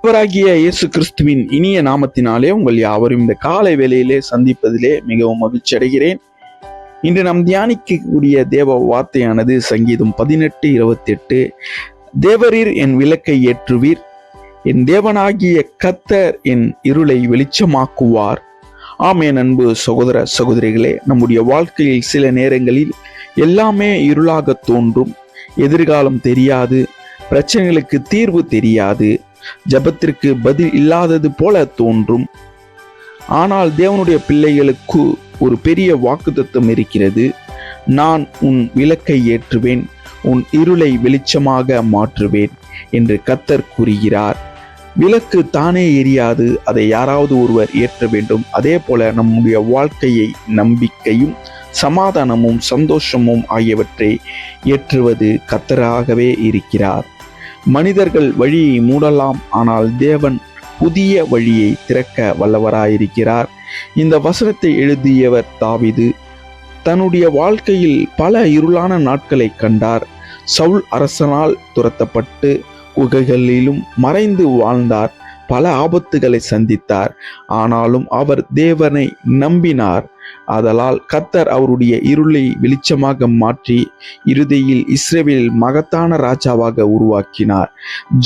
அவராகிய இயேசு கிறிஸ்துவின் இனிய நாமத்தினாலே உங்கள் யாவரும் இந்த காலை வேளையிலே சந்திப்பதிலே மிகவும் மகிழ்ச்சி அடைகிறேன். இன்று நாம் தியானிக்கக்கூடிய தேவ வார்த்தையானது சங்கீதம் 18:28. தேவரீர் என் விளக்கை ஏற்றுவீர், என் தேவனாகிய கர்த்தர் என் இருளை வெளிச்சமாக்குவார். ஆமென். அன்பு சகோதர சகோதரிகளே, நம்முடைய வாழ்க்கையில் சில நேரங்களில் எல்லாமே இருளாக தோன்றும். எதிர்காலம் தெரியாது, பிரச்சனைகளுக்கு தீர்வு தெரியாது, ஜெபத்திற்கு பதில் இல்லாதது போல தோன்றும். ஆனால் தேவனுடைய பிள்ளைகளுக்கு ஒரு பெரிய வாக்குத்தத்தம் இருக்கிறது. நான் உன் விளக்கை ஏற்றுவேன், உன் இருளை வெளிச்சமாக மாற்றுவேன் என்று கர்த்தர் கூறுகிறார். விளக்கு தானே எரியாது, அதை யாராவது ஒருவர் ஏற்ற வேண்டும். அதே போல நம்முடைய வாழ்க்கையை நம்பிக்கையும் சமாதானமும் சந்தோஷமும் ஆகியவற்றை ஏற்றுவது கர்த்தராகவே இருக்கிறார். மனிதர்கள் வழியை மூடலாம், ஆனால் தேவன் புதிய வழியை திறக்க வல்லவராயிருக்கிறார். இந்த வசனத்தை எழுதியவர் தாவீது. தன்னுடைய வாழ்க்கையில் பல இருளான நாட்களை கண்டார். சவுல் அரசனால் துரத்தப்பட்டு குகைகளிலும் மறைந்து வாழ்ந்தார். பல ஆபத்துகளை சந்தித்தார். ஆனாலும் அவர் தேவனை நம்பினார். ஆதலால் கர்த்தர் அவருடைய இருளை வெளிச்சமாக மாற்றி இறுதியில் இஸ்ரவேலில் மகத்தான ராஜாவாக உருவாக்கினார்.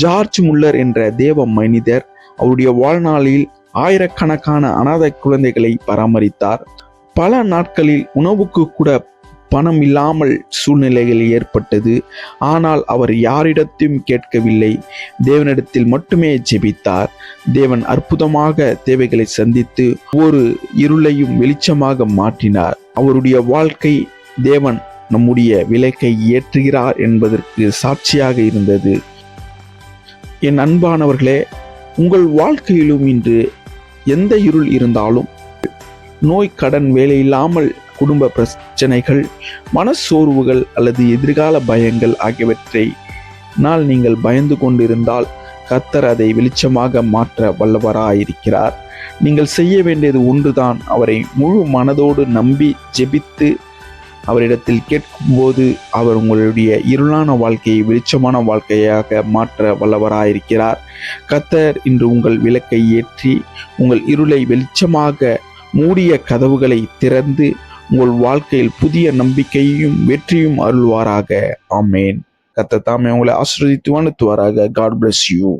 ஜார்ஜ் முல்லர் என்ற தேவ மனிதர் அவருடைய வாழ்நாளில் ஆயிரக்கணக்கான அனாதை குழந்தைகளை பராமரித்தார். பல நாட்களில் உணவுக்கு கூட பணம் இல்லாமல் சூழ்நிலைகள் ஏற்பட்டது. ஆனால் அவர் யாரிடத்தையும் கேட்கவில்லை, தேவனிடத்தில் மட்டுமே ஜெபித்தார். தேவன் அற்புதமாக தேவைகளை சந்தித்து ஒரு இருளையும் வெளிச்சமாக மாற்றினார். அவருடைய வாழ்க்கை தேவன் நம்முடைய விளக்கை ஏற்றுகிறார் என்பதற்கு சாட்சியாக இருந்தது. என் அன்பானவர்களே, உங்கள் வாழ்க்கையிலும் இன்று எந்த இருள் இருந்தாலும், நோய், கடன், வேலை இல்லாமல், குடும்ப பிரச்சனைகள், மனச்சோர்வுகள் அல்லது எதிர்கால பயங்கள் ஆகியவற்றை நீங்கள் பயந்து கொண்டிருந்தால் கர்த்தர் அதை வெளிச்சமாக மாற்ற வல்லவராயிருக்கிறார். நீங்கள் செய்ய வேண்டியது ஒன்றுதான். அவரை முழு மனதோடு நம்பி ஜெபித்து அவரிடத்தில் கேட்கும்போது அவர் உங்களுடைய இருளான வாழ்க்கையை வெளிச்சமான வாழ்க்கையாக மாற்ற வல்லவராயிருக்கிறார். கர்த்தர் இன்று உங்கள் விளக்கை ஏற்றி உங்கள் இருளை வெளிச்சமாக மூடிய கதவுகளை திறந்து உங்கள் வாழ்க்கையில் புதிய நம்பிக்கையும் வெற்றியும் அருள்வாராக. ஆமேன். கர்த்தர் தாமே உங்களை ஆசீர்வதித்து வணங்குவாராக. God bless you.